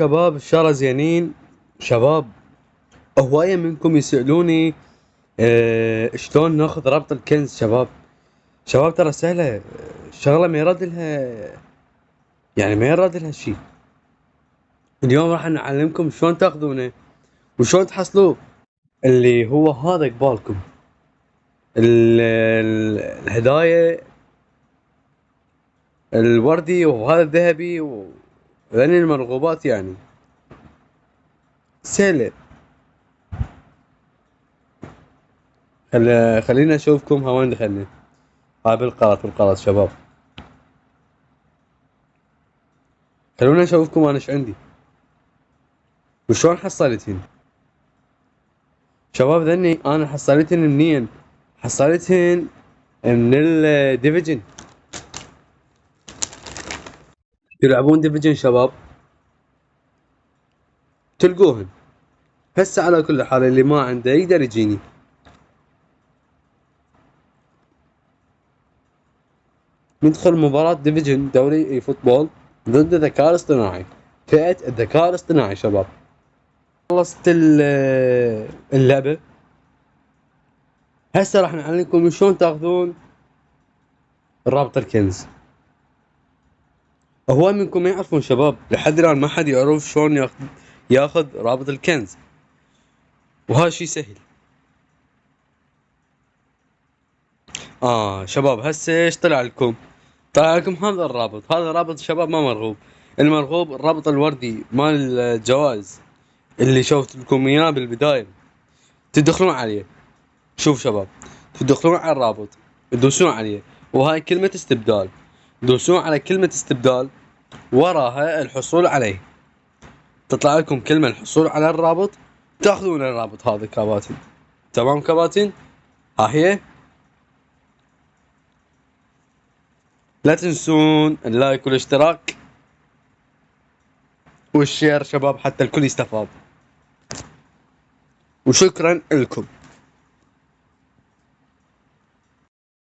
شباب ان شاء الله زينين. شباب، هواية منكم يسألوني شلون ناخذ رابط الكنز. شباب ترى سهلة. الشغلة ما يراد لها، يعني ما يراد لها شيء. اليوم راح نعلمكم شلون تاخذونه وشلون تحصلوه. اللي هو هذا قبالكم الهدايا الوردي وهذا الذهبي وذني المرغوبات يعني سهلة. خلينا اشوفكم وين دخلنا. هاي بالقلط شباب. خلونا اشوفكم انا ايش عندي وشلون حصلتهن. شباب ذني انا حصلتهن منين؟ حصلتهن من الديفيجن. تلعبون ديفيجن شباب تلقوهن. هسه على كل حال اللي ما عنده يقدر يجيني. ندخل مباراة ديفيجن دوري فوتبول ضد الذكاء الاصطناعي، فئة الذكاء الاصطناعي. شباب خلصت اللعبة. هسه راح نعلمكم شلون تاخذون رابط الكنز. هواي منكم ما يعرفون شباب، لحد الان ما حد يعرف شلون ياخذ رابط الكنز، وهذا شيء سهل. شباب هسه ايش طلع لكم؟ طلع لكم هذا الرابط. هذا الرابط شباب ما مرغوب. المرغوب الرابط الوردي مال الجوائز اللي شوفت لكم اياه بالبداية. تدخلون عليه. شوف شباب، تدخلون على الرابط تدوسون عليه وهاي كلمة استبدال. دوسون على كلمة استبدال وراها الحصول عليه. تطلع لكم كلمة الحصول على الرابط. تاخذون الرابط هذا كباتن. تمام كباتن؟ ها هي. لا تنسون اللايك والاشتراك والشير شباب حتى الكل يستفاد. وشكرا لكم.